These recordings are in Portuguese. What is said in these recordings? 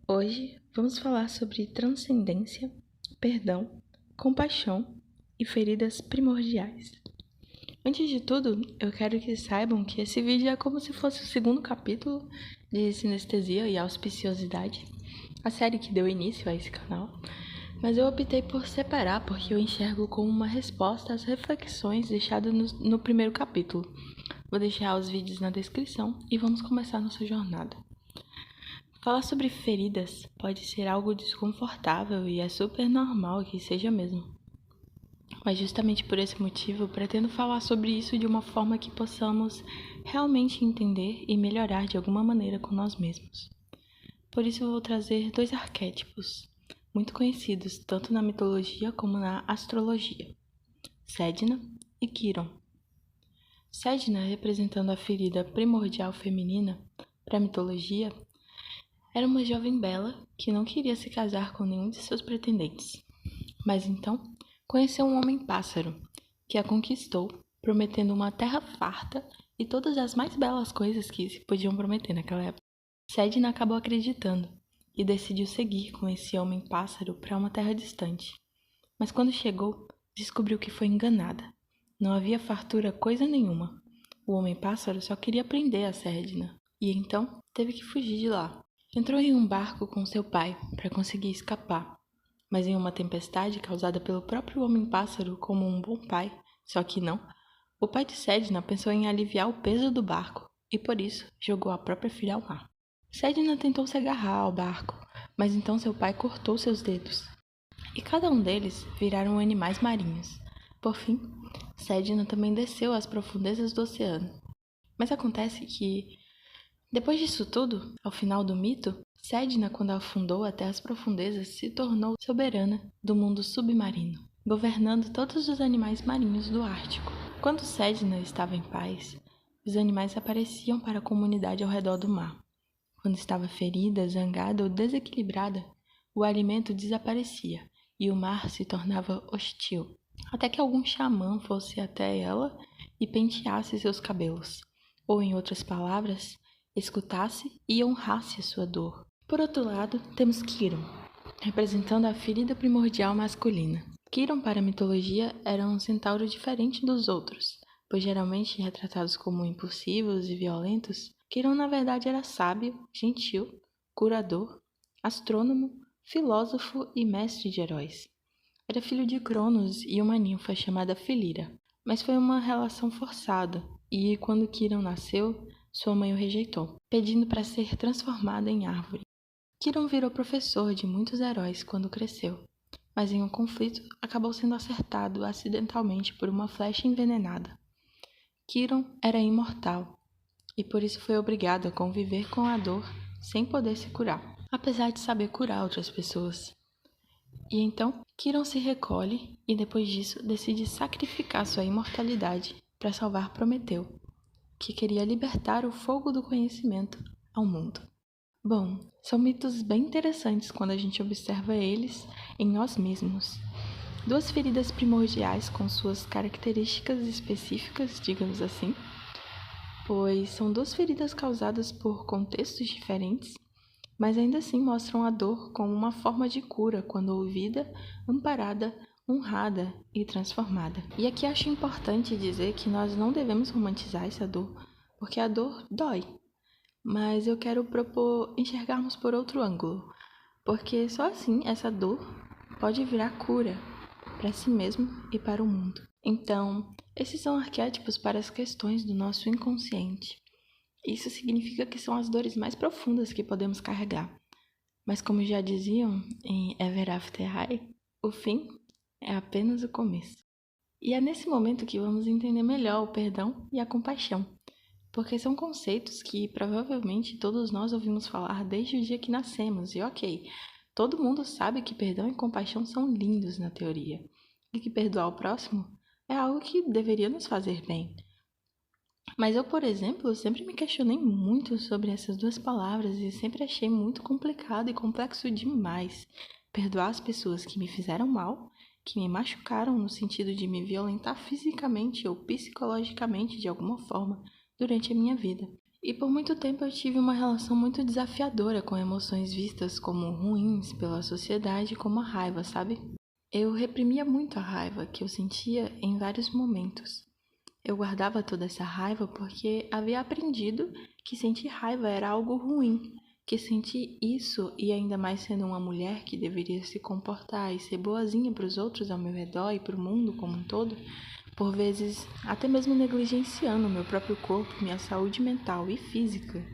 Hoje vamos falar sobre transcendência, perdão, compaixão e feridas primordiais. Antes de tudo, eu quero que saibam que esse vídeo é como se fosse o segundo capítulo de Sinestesia e Auspiciosidade, a série que deu início a esse canal, mas eu optei por separar porque eu enxergo como uma resposta às reflexões deixadas no primeiro capítulo. Vou deixar os vídeos na descrição e vamos começar nossa jornada. Falar sobre feridas pode ser algo desconfortável e é super normal que seja mesmo. Mas justamente por esse motivo, pretendo falar sobre isso de uma forma que possamos realmente entender e melhorar de alguma maneira com nós mesmos. Por isso eu vou trazer dois arquétipos muito conhecidos tanto na mitologia como na astrologia: Sedna e Quiron. Sedna, representando a ferida primordial feminina para a mitologia, era uma jovem bela que não queria se casar com nenhum de seus pretendentes. Mas então conheceu um homem-pássaro que a conquistou, prometendo uma terra farta e todas as mais belas coisas que se podiam prometer naquela época. Sedna acabou acreditando e decidiu seguir com esse homem-pássaro para uma terra distante. Mas quando chegou, descobriu que foi enganada. Não havia fartura coisa nenhuma. O homem-pássaro só queria prender a Sedna e então teve que fugir de lá. Entrou em um barco com seu pai para conseguir escapar, mas em uma tempestade causada pelo próprio homem-pássaro como um bom pai, só que não, o pai de Sedna pensou em aliviar o peso do barco e por isso jogou a própria filha ao mar. Sedna tentou se agarrar ao barco, mas então seu pai cortou seus dedos e cada um deles viraram animais marinhos. Por fim, Sedna também desceu às profundezas do oceano. Mas acontece que depois disso tudo, ao final do mito, Sedna, quando afundou até as profundezas, se tornou soberana do mundo submarino, governando todos os animais marinhos do Ártico. Quando Sedna estava em paz, os animais apareciam para a comunidade ao redor do mar. Quando estava ferida, zangada ou desequilibrada, o alimento desaparecia e o mar se tornava hostil, até que algum xamã fosse até ela e penteasse seus cabelos, ou, em outras palavras, escutasse e honrasse a sua dor. Por outro lado, temos Quiron, representando a ferida primordial masculina. Quiron, para a mitologia, era um centauro diferente dos outros, pois geralmente retratados como impulsivos e violentos, Quiron na verdade era sábio, gentil, curador, astrônomo, filósofo e mestre de heróis. Era filho de Cronos e uma ninfa chamada Filira, mas foi uma relação forçada, e quando Quiron nasceu, sua mãe o rejeitou, pedindo para ser transformada em árvore. Quiron virou professor de muitos heróis quando cresceu, mas em um conflito acabou sendo acertado acidentalmente por uma flecha envenenada. Quiron era imortal e por isso foi obrigado a conviver com a dor sem poder se curar, apesar de saber curar outras pessoas. E então, Quiron se recolhe e depois disso decide sacrificar sua imortalidade para salvar Prometeu, que queria libertar o fogo do conhecimento ao mundo. Bom, são mitos bem interessantes quando a gente observa eles em nós mesmos. Duas feridas primordiais com suas características específicas, digamos assim, pois são duas feridas causadas por contextos diferentes, mas ainda assim mostram a dor como uma forma de cura quando ouvida, amparada, honrada e transformada. E aqui acho importante dizer que nós não devemos romantizar essa dor, porque a dor dói. Mas eu quero propor enxergarmos por outro ângulo, porque só assim essa dor pode virar cura para si mesmo e para o mundo. Então, esses são arquétipos para as questões do nosso inconsciente. Isso significa que são as dores mais profundas que podemos carregar. Mas como já diziam em Ever After High, o fim é apenas o começo. E é nesse momento que vamos entender melhor o perdão e a compaixão, porque são conceitos que provavelmente todos nós ouvimos falar desde o dia que nascemos. E ok, todo mundo sabe que perdão e compaixão são lindos na teoria, e que perdoar o próximo é algo que deveria nos fazer bem. Mas eu, por exemplo, sempre me questionei muito sobre essas duas palavras e sempre achei muito complicado e complexo demais perdoar as pessoas que me fizeram mal, que me machucaram no sentido de me violentar fisicamente ou psicologicamente de alguma forma durante a minha vida. E por muito tempo eu tive uma relação muito desafiadora com emoções vistas como ruins pela sociedade, como a raiva, sabe? Eu reprimia muito a raiva que eu sentia em vários momentos. Eu guardava toda essa raiva porque havia aprendido que sentir raiva era algo ruim, que sentir isso, e ainda mais sendo uma mulher que deveria se comportar e ser boazinha para os outros ao meu redor e para o mundo como um todo, por vezes até mesmo negligenciando o meu próprio corpo, minha saúde mental e física.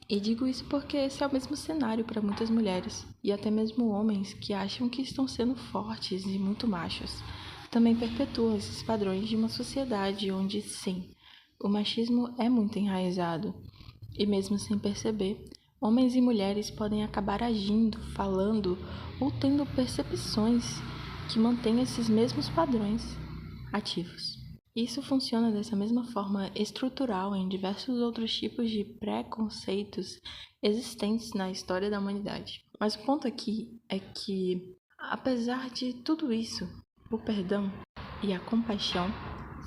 E digo isso porque esse é o mesmo cenário para muitas mulheres, e até mesmo homens que acham que estão sendo fortes e muito machos. Também perpetuam esses padrões de uma sociedade onde, sim, o machismo é muito enraizado. E mesmo sem perceber, homens e mulheres podem acabar agindo, falando ou tendo percepções que mantêm esses mesmos padrões ativos. Isso funciona dessa mesma forma estrutural em diversos outros tipos de preconceitos existentes na história da humanidade. Mas o ponto aqui é que, apesar de tudo isso, o perdão e a compaixão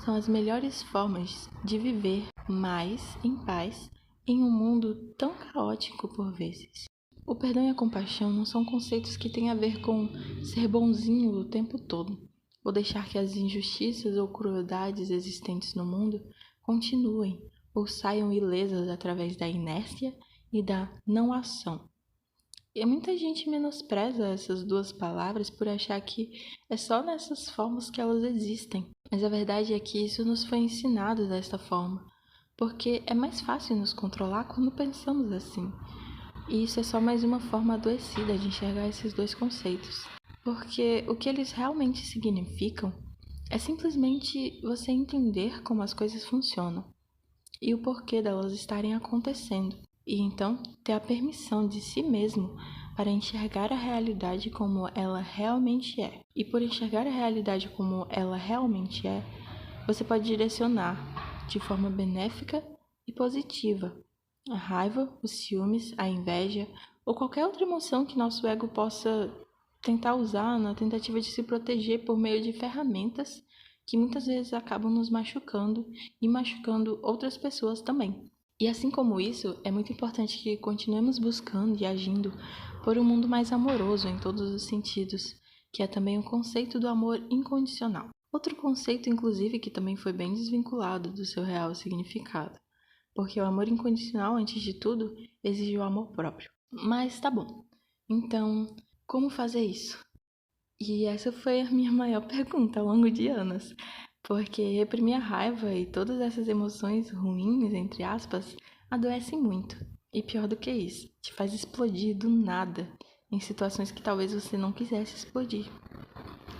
são as melhores formas de viver mais em paz em um mundo tão caótico por vezes. O perdão e a compaixão não são conceitos que têm a ver com ser bonzinho o tempo todo, ou deixar que as injustiças ou crueldades existentes no mundo continuem ou saiam ilesas através da inércia e da não ação. E muita gente menospreza essas duas palavras por achar que é só nessas formas que elas existem. Mas a verdade é que isso nos foi ensinado desta forma, porque é mais fácil nos controlar quando pensamos assim. E isso é só mais uma forma adoecida de enxergar esses dois conceitos. Porque o que eles realmente significam é simplesmente você entender como as coisas funcionam e o porquê delas estarem acontecendo, e então ter a permissão de si mesmo para enxergar a realidade como ela realmente é. E por enxergar a realidade como ela realmente é, você pode direcionar de forma benéfica e positiva a raiva, os ciúmes, a inveja ou qualquer outra emoção que nosso ego possa tentar usar na tentativa de se proteger por meio de ferramentas que muitas vezes acabam nos machucando e machucando outras pessoas também. E assim como isso, é muito importante que continuemos buscando e agindo por um mundo mais amoroso em todos os sentidos, que é também o conceito do amor incondicional. Outro conceito, inclusive, que também foi bem desvinculado do seu real significado, porque o amor incondicional, antes de tudo, exige o amor próprio. Mas tá bom. Então, como fazer isso? E essa foi a minha maior pergunta ao longo de anos, porque reprimir a raiva e todas essas emoções ruins, entre aspas, adoecem muito. E pior do que isso, te faz explodir do nada, em situações que talvez você não quisesse explodir.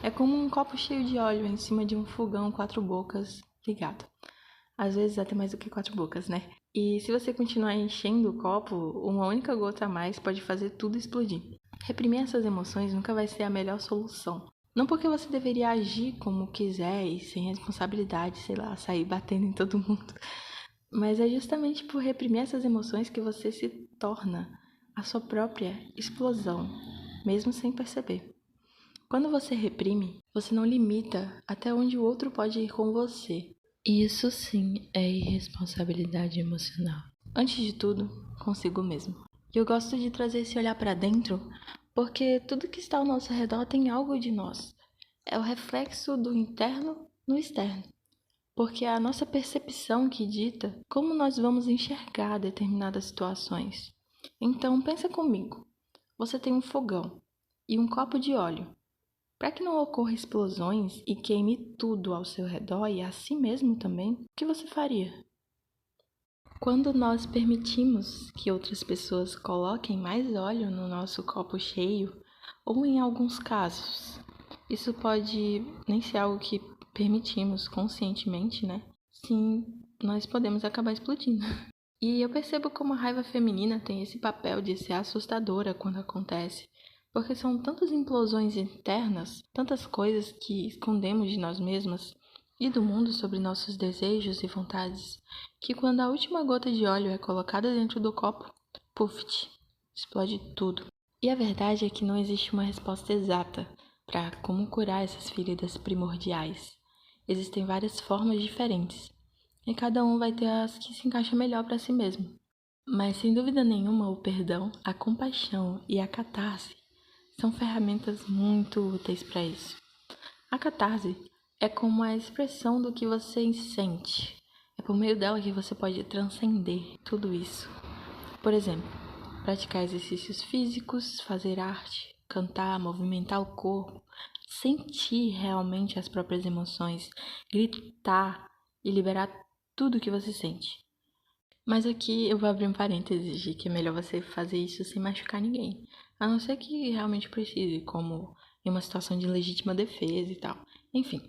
É como um copo cheio de óleo em cima de um fogão 4 bocas ligado. Às vezes até mais do que 4 bocas, né? E se você continuar enchendo o copo, uma única gota a mais pode fazer tudo explodir. Reprimir essas emoções nunca vai ser a melhor solução. Não porque você deveria agir como quiser e sem responsabilidade, sei lá, sair batendo em todo mundo. Mas é justamente por reprimir essas emoções que você se torna a sua própria explosão, mesmo sem perceber. Quando você reprime, você não limita até onde o outro pode ir com você. Isso sim é irresponsabilidade emocional. Antes de tudo, consigo mesmo. E eu gosto de trazer esse olhar para dentro, porque tudo que está ao nosso redor tem algo de nós. É o reflexo do interno no externo. Porque é a nossa percepção que dita como nós vamos enxergar determinadas situações. Então, pensa comigo. Você tem um fogão e um copo de óleo. Para que não ocorra explosões e queime tudo ao seu redor e a si mesmo também, o que você faria? Quando nós permitimos que outras pessoas coloquem mais óleo no nosso copo cheio, ou em alguns casos, isso pode nem ser algo que permitimos conscientemente, né? Sim, nós podemos acabar explodindo. E eu percebo como a raiva feminina tem esse papel de ser assustadora quando acontece, porque são tantas implosões internas, tantas coisas que escondemos de nós mesmas e do mundo sobre nossos desejos e vontades, que quando a última gota de óleo é colocada dentro do copo, puff, explode tudo. E a verdade é que não existe uma resposta exata para como curar essas feridas primordiais. Existem várias formas diferentes. e cada um vai ter as que se encaixam melhor para si mesmo. Mas sem dúvida nenhuma, o perdão, a compaixão e a catarse são ferramentas muito úteis para isso. A catarse é como a expressão do que você sente. É por meio dela que você pode transcender tudo isso. Por exemplo, praticar exercícios físicos, fazer arte, cantar, movimentar o corpo, sentir realmente as próprias emoções, gritar e liberar tudo o que você sente. Mas aqui eu vou abrir um parênteses de que é melhor você fazer isso sem machucar ninguém. A não ser que realmente precise, como em uma situação de legítima defesa e tal. Enfim,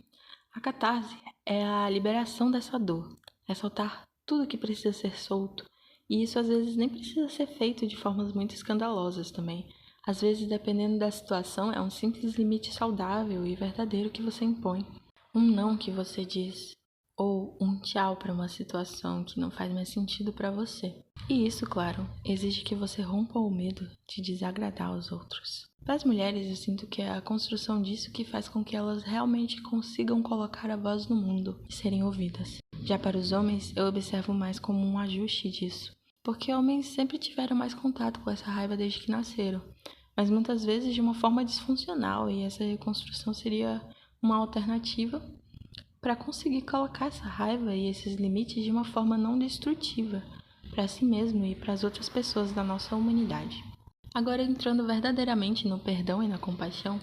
a catarse é a liberação dessa dor. É soltar tudo que precisa ser solto. E isso às vezes nem precisa ser feito de formas muito escandalosas também. Às vezes, dependendo da situação, é um simples limite saudável e verdadeiro que você impõe. Um não que você diz. Ou um tchau para uma situação que não faz mais sentido para você. E isso, claro, exige que você rompa o medo de desagradar aos outros. Para as mulheres, eu sinto que é a construção disso que faz com que elas realmente consigam colocar a voz no mundo e serem ouvidas. Já para os homens, eu observo mais como um ajuste disso. Porque homens sempre tiveram mais contato com essa raiva desde que nasceram, mas muitas vezes de uma forma disfuncional, e essa reconstrução seria uma alternativa para conseguir colocar essa raiva e esses limites de uma forma não destrutiva para si mesmo e para as outras pessoas da nossa humanidade. Agora, entrando verdadeiramente no perdão e na compaixão,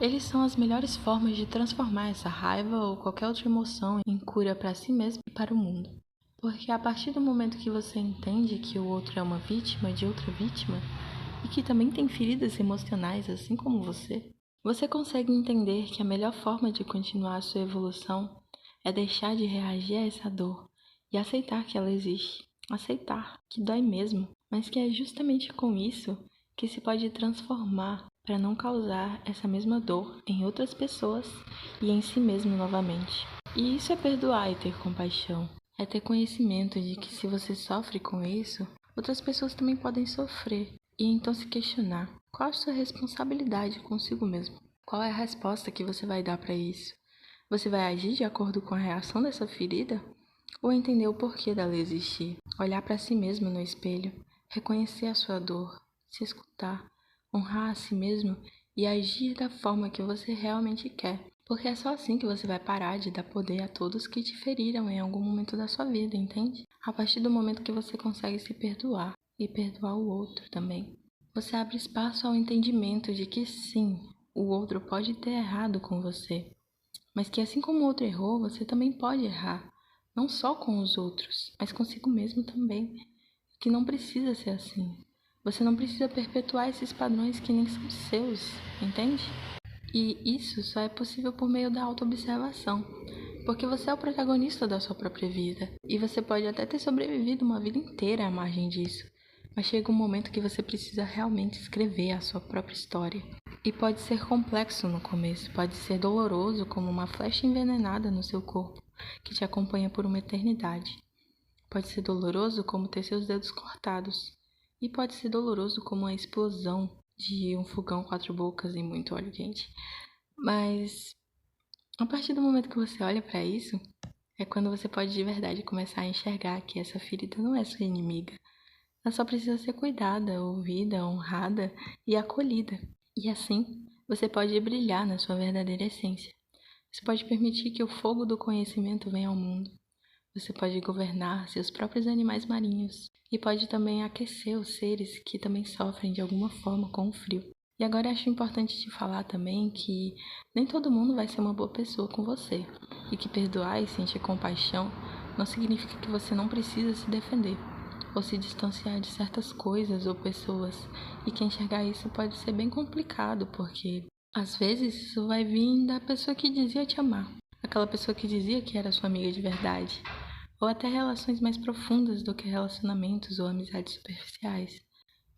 eles são as melhores formas de transformar essa raiva ou qualquer outra emoção em cura para si mesmo e para o mundo. Porque a partir do momento que você entende que o outro é uma vítima de outra vítima e que também tem feridas emocionais assim como você consegue entender que a melhor forma de continuar a sua evolução é deixar de reagir a essa dor e aceitar que ela existe. Aceitar que dói mesmo, mas que é justamente com isso que se pode transformar para não causar essa mesma dor em outras pessoas e em si mesmo novamente. E isso é perdoar e ter compaixão. É ter conhecimento de que se você sofre com isso, outras pessoas também podem sofrer. E então se questionar, qual a sua responsabilidade consigo mesmo? Qual é a resposta que você vai dar para isso? Você vai agir de acordo com a reação dessa ferida? Ou entender o porquê dela existir? Olhar para si mesmo no espelho, reconhecer a sua dor, se escutar, honrar a si mesmo e agir da forma que você realmente quer. Porque é só assim que você vai parar de dar poder a todos que te feriram em algum momento da sua vida, entende? A partir do momento que você consegue se perdoar e perdoar o outro também, você abre espaço ao entendimento de que sim, o outro pode ter errado com você, mas que assim como o outro errou, você também pode errar, não só com os outros, mas consigo mesmo também, que não precisa ser assim. Você não precisa perpetuar esses padrões que nem são seus, entende? E isso só é possível por meio da autoobservação, porque você é o protagonista da sua própria vida, e você pode até ter sobrevivido uma vida inteira à margem disso, mas chega um momento que você precisa realmente escrever a sua própria história. E pode ser complexo no começo, pode ser doloroso como uma flecha envenenada no seu corpo, que te acompanha por uma eternidade. Pode ser doloroso como ter seus dedos cortados, e pode ser doloroso como a explosão de um fogão 4 bocas e muito óleo quente. Mas a partir do momento que você olha para isso, é quando você pode de verdade começar a enxergar que essa ferida não é sua inimiga. Ela só precisa ser cuidada, ouvida, honrada e acolhida. E assim, você pode brilhar na sua verdadeira essência. Você pode permitir que o fogo do conhecimento venha ao mundo. Você pode governar seus próprios animais marinhos. E pode também aquecer os seres que também sofrem de alguma forma com o frio. E agora acho importante te falar também que nem todo mundo vai ser uma boa pessoa com você. E que perdoar e sentir compaixão não significa que você não precisa se defender ou se distanciar de certas coisas ou pessoas. E que enxergar isso pode ser bem complicado, porque às vezes isso vai vir da pessoa que dizia te amar, aquela pessoa que dizia que era sua amiga de verdade, ou até relações mais profundas do que relacionamentos ou amizades superficiais.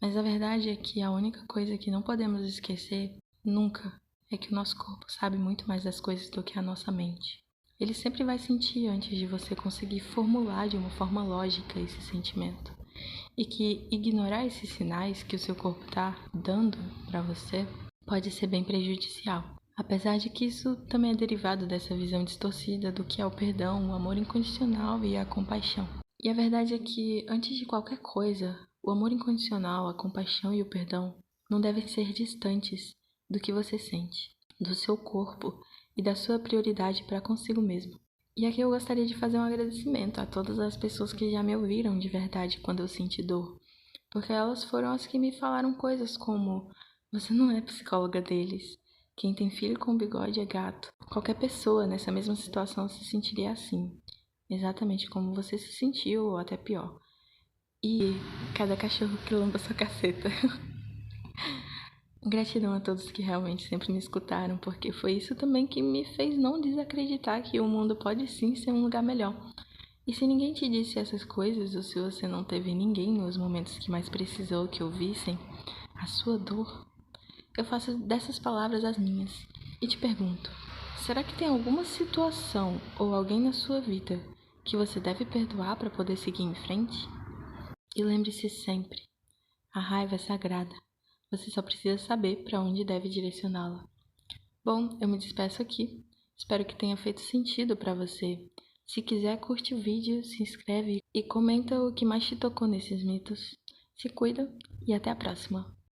Mas a verdade é que a única coisa que não podemos esquecer, nunca, é que o nosso corpo sabe muito mais das coisas do que a nossa mente. Ele sempre vai sentir antes de você conseguir formular de uma forma lógica esse sentimento. E que ignorar esses sinais que o seu corpo está dando para você pode ser bem prejudicial. Apesar de que isso também é derivado dessa visão distorcida do que é o perdão, o amor incondicional e a compaixão. E a verdade é que, antes de qualquer coisa, o amor incondicional, a compaixão e o perdão não devem ser distantes do que você sente, do seu corpo e da sua prioridade para consigo mesmo. E aqui eu gostaria de fazer um agradecimento a todas as pessoas que já me ouviram de verdade quando eu senti dor, porque elas foram as que me falaram coisas como: você não é psicóloga deles. Quem tem filho com bigode é gato. Qualquer pessoa nessa mesma situação se sentiria assim, exatamente como você se sentiu, ou até pior. E cada cachorro que lamba sua caceta. Gratidão a todos que realmente sempre me escutaram, porque foi isso também que me fez não desacreditar que o mundo pode sim ser um lugar melhor. E se ninguém te disse essas coisas, ou se você não teve ninguém nos momentos que mais precisou que ouvissem a sua dor, eu faço dessas palavras as minhas e te pergunto: será que tem alguma situação ou alguém na sua vida que você deve perdoar para poder seguir em frente? E lembre-se sempre, a raiva é sagrada. Você só precisa saber para onde deve direcioná-la. Bom, eu me despeço aqui. Espero que tenha feito sentido para você. Se quiser, curte o vídeo, se inscreve e comenta o que mais te tocou nesses mitos. Se cuida e até a próxima.